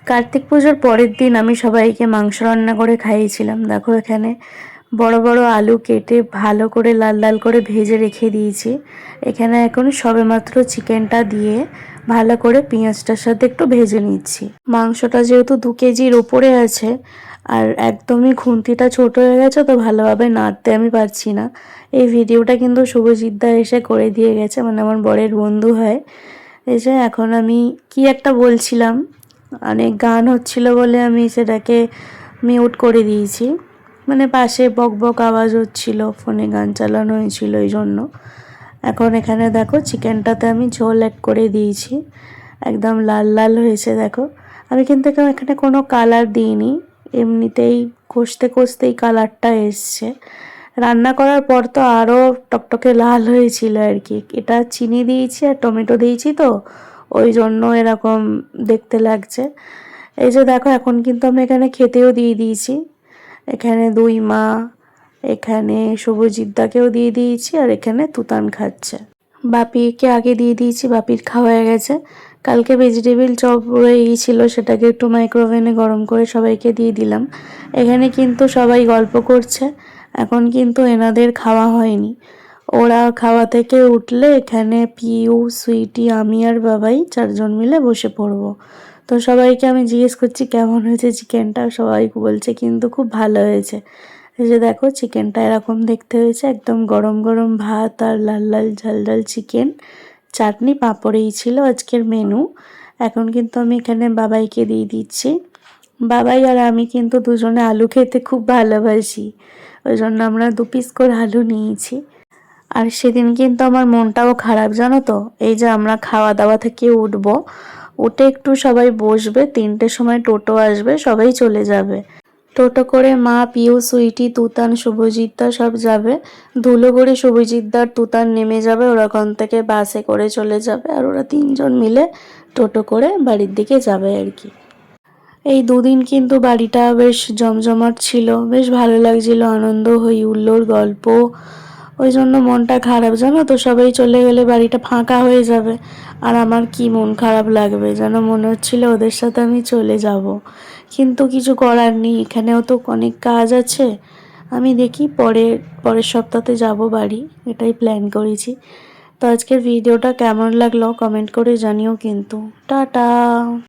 কার্তিক পুজোর পরের দিন আমি সবাইকে মাংস রান্না করে খাইয়েছিলাম। দেখো এখানে বড় বড় আলু কেটে ভালো করে লাল লাল করে ভেজে রেখে দিয়েছি। এখানে এখন সবেমাত্র চিকেনটা দিয়ে ভালো করে পেঁয়াজটার সাথে একটু ভেজে নিচ্ছি। মাংসটা যেহেতু 2 কেজির উপরে আছে আর একদমই খুন্তিটা ছোট হয়ে গেছে, তো ভালোভাবে নাড়তে আমি পারছি না। এই ভিডিওটা কিন্তু শুভজিৎ দা এসে করে দিয়ে গেছে, মানে আমার বরের বন্ধু হয়। এই যে এখন আমি কি একটা বলছিলাম, অনেক গান হচ্ছিল বলে আমি সেটাকে মিউট করে দিয়েছি। মানে পাশে বক বক আওয়াজ হচ্ছিল, ফোনে গান চালানো হয়েছিল এই জন্য। এখন এখানে দেখো চিকেনটাতে আমি ঝোল অ্যাড করে দিয়েছি, একদম লাল লাল হয়েছে দেখো। আমি কিন্তু এখানে কোনো কালার দিইনি, এমনিতেই কষতে কষতেই কালারটা এসছে। রান্না করার পর তো আরও টকটকে লাল হয়েছিল আর কি। এটা চিনি দিয়েছি আর টমেটো দিয়েছি, তো ওই জন্য এরকম দেখতে লাগছে। এই যে দেখো এখন কিন্তু আমি এখানে খেতেও দিয়ে দিয়েছি। এখানে 2 মা, এখানে শুভজিৎ দাকেও দিয়ে দিয়েছি, আর এখানে তুতান খাচ্ছে। বাপিকে আগে দিয়ে দিয়েছি, বাপির খাওয়া হয়ে গেছে। কালকে ভেজিটেবিল চপ রয়ে গিয়েছিলো, সেটাকে একটু মাইক্রোওভেনে গরম করে সবাইকে দিয়ে দিলাম। এখানে কিন্তু সবাই গল্প করছে, এখন কিন্তু এনাদের খাওয়া হয়নি। ওরা খাওয়া থেকে উঠলে এখানে পিউ, সুইটি, আমি আর বাবাই 4 জন মিলে বসে পড়বো। তো সবাইকে আমি জিজ্ঞেস করছি কেমন হয়েছে চিকেনটা, সবাই বলছে কিন্তু খুব ভালো হয়েছে। এই যে দেখো চিকেনটা এরকম দেখতে হয়েছে, একদম গরম গরম ভাত আর লাল লাল ঝাল ঝাল চিকেন, চাটনি পাঁপড়েই ছিল আজকের মেনু। এখন কিন্তু আমি এখানে বাবাইকে দিয়ে দিচ্ছি। বাবাই আর আমি কিন্তু দুজনে আলু খেতে খুব ভালোবাসি, ওই জন্য আমরা 2 পিস করে আলু নিয়েছি। আর সেদিন কিন্তু আমার মনটাও খারাপ জানো তো। এই যে আমরা খাওয়া দাওয়া থেকে উঠবো, উঠে একটু সবাই বসবে, 3টের সময় টোটো আসবে, সবাই চলে যাবে। টোটো করে মা, পিউ, সুইটি, তুতান, শুভজিৎদা সব যাবে। ধুলোগড়ি শুভজিৎদার তুতান নেমে যাবে, ওরা ওখান থেকে বাসে করে চলে যাবে, আর ওরা 3 জন মিলে টোটো করে বাড়ির দিকে যাবে আর কি। এই 2 দিন কিন্তু বাড়িটা বেশ জমজমাট ছিল, বেশ ভালো লাগছিল, আনন্দ হই হুল্লোড় গল্প। ওই জন্য মনটা খারাপ জানো তো, সবাই চলে গেলে বাড়িটা ফাঁকা হয়ে যাবে, আর আমার কি মন খারাপ লাগবে যেন, মনে হচ্ছিল ওদের সাথে আমি চলে যাব। কিন্তু কিছু করার নেই, এখানেও তো অনেক কাজ আছে। আমি দেখি পরের সপ্তাহে যাব বাড়ি, এটাই প্ল্যান করেছি। তো আজকের ভিডিওটা কেমন লাগলো কমেন্ট করে জানিও কিন্তু। টাটা।